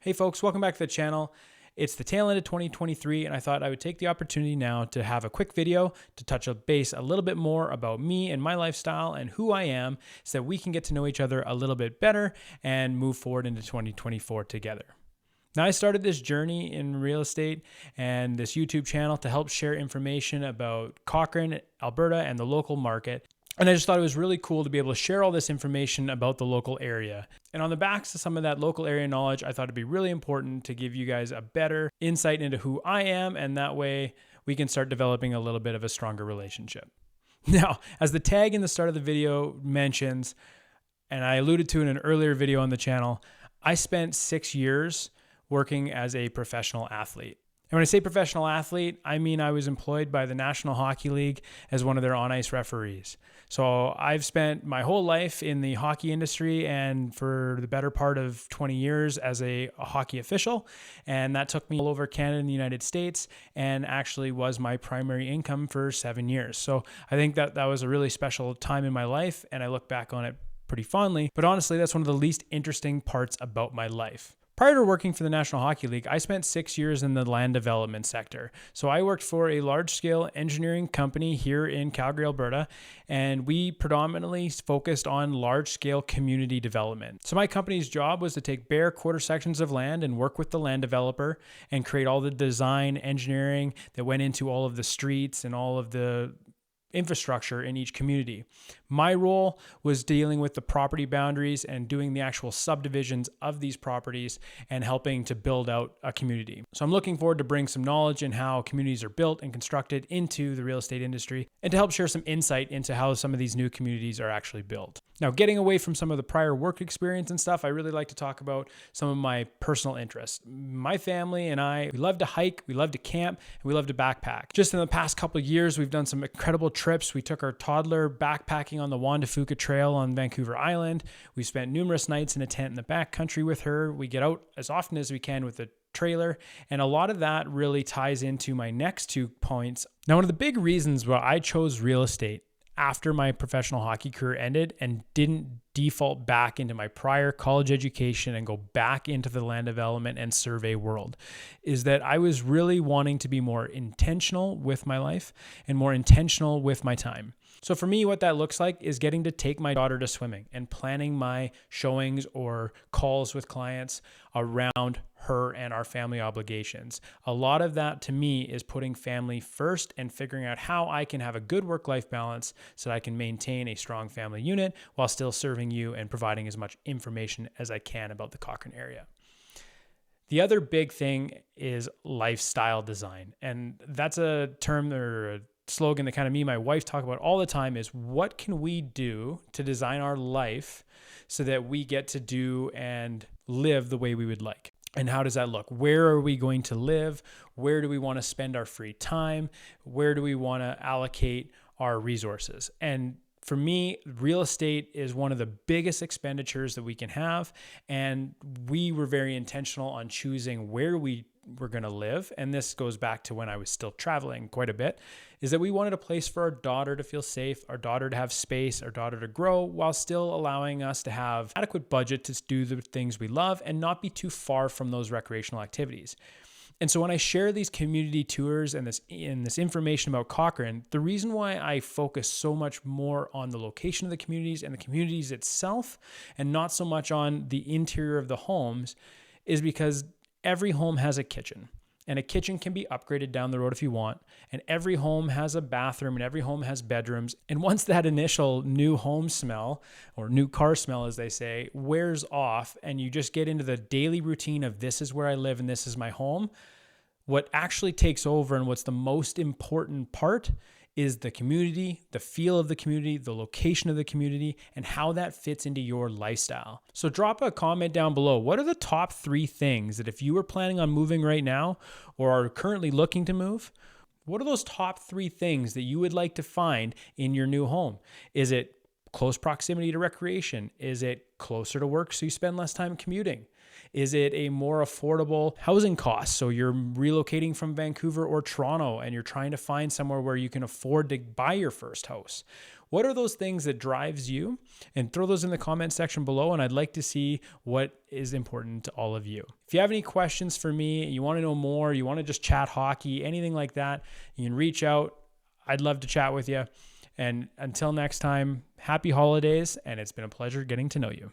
Hey folks, welcome back to the channel. It's the tail end of 2023 and I thought I would take the opportunity now to have a quick video to touch base a little bit more about me and my lifestyle and who I am so that we can get to know each other a little bit better and move forward into 2024 together. Now, I started this journey in real estate and this YouTube channel to help share information about Cochrane, Alberta, and the local market. And I just thought it was really cool to be able to share all this information about the local area. And on the backs of some of that local area knowledge, I thought it'd be really important to give you guys a better insight into who I am. And that way we can start developing a little bit of a stronger relationship. Now, as the tag in the start of the video mentions, and I alluded to in an earlier video on the channel, I spent 6 years working as a professional athlete. And when I say professional athlete, I mean I was employed by the National Hockey League as one of their on-ice referees. So I've spent my whole life in the hockey industry and for the better part of 20 years as a hockey official. And that took me all over Canada and the United States and actually was my primary income for 7 years. So I think that was a really special time in my life and I look back on it pretty fondly. But honestly, that's one of the least interesting parts about my life. Prior to working for the National Hockey League, I spent 6 years in the land development sector. So I worked for a large-scale engineering company here in Calgary, Alberta, and we predominantly focused on large-scale community development. So my company's job was to take bare quarter sections of land and work with the land developer and create all the design engineering that went into all of the streets and all of the infrastructure in each community. My role was dealing with the property boundaries and doing the actual subdivisions of these properties and helping to build out a community. So I'm looking forward to bring some knowledge in how communities are built and constructed into the real estate industry and to help share some insight into how some of these new communities are actually built. Now, getting away from some of the prior work experience and stuff, I really like to talk about some of my personal interests. My family and I, we love to hike, we love to camp, and we love to backpack. Just in the past couple of years, we've done some incredible trips. We took our toddler backpacking on the Juan de Fuca Trail on Vancouver Island. We spent numerous nights in a tent in the backcountry with her. We get out as often as we can with the trailer. And a lot of that really ties into my next 2 points. Now, one of the big reasons why I chose real estate after my professional hockey career ended and didn't default back into my prior college education and go back into the land development and survey world is that I was really wanting to be more intentional with my life and more intentional with my time. So for me, what that looks like is getting to take my daughter to swimming and planning my showings or calls with clients around her and our family obligations. A lot of that to me is putting family first and figuring out how I can have a good work-life balance so that I can maintain a strong family unit while still serving you and providing as much information as I can about the Cochrane area. The other big thing is lifestyle design. And that's a term or a slogan that kind of me and my wife talk about all the time is what can we do to design our life so that we get to do and live the way we would like? And how does that look? Where are we going to live? Where do we want to spend our free time? Where do we want to allocate our resources? And for me, real estate is one of the biggest expenditures that we can have. And we were very intentional on choosing where we were going to live. And this goes back to when I was still traveling quite a bit, is that we wanted a place for our daughter to feel safe, our daughter to have space, our daughter to grow while still allowing us to have adequate budget to do the things we love and not be too far from those recreational activities. And so when I share these community tours and this information about Cochrane, the reason why I focus so much more on the location of the communities and the communities itself and not so much on the interior of the homes is because every home has a kitchen. And a kitchen can be upgraded down the road if you want. And every home has a bathroom and every home has bedrooms. And once that initial new home smell or new car smell, as they say, wears off and you just get into the daily routine of this is where I live and this is my home, what actually takes over and what's the most important part is the community, the feel of the community, the location of the community, and how that fits into your lifestyle. So drop a comment down below. What are the top 3 things that if you were planning on moving right now or are currently looking to move, what are those top 3 things that you would like to find in your new home? Is it close proximity to recreation? Is it closer to work so you spend less time commuting? Is it a more affordable housing cost? So you're relocating from Vancouver or Toronto and you're trying to find somewhere where you can afford to buy your first house. What are those things that drives you? And throw those in the comment section below, and I'd like to see what is important to all of you. If you have any questions for me, you want to know more, you want to just chat hockey, anything like that, you can reach out. I'd love to chat with you. And until next time, happy holidays, and it's been a pleasure getting to know you.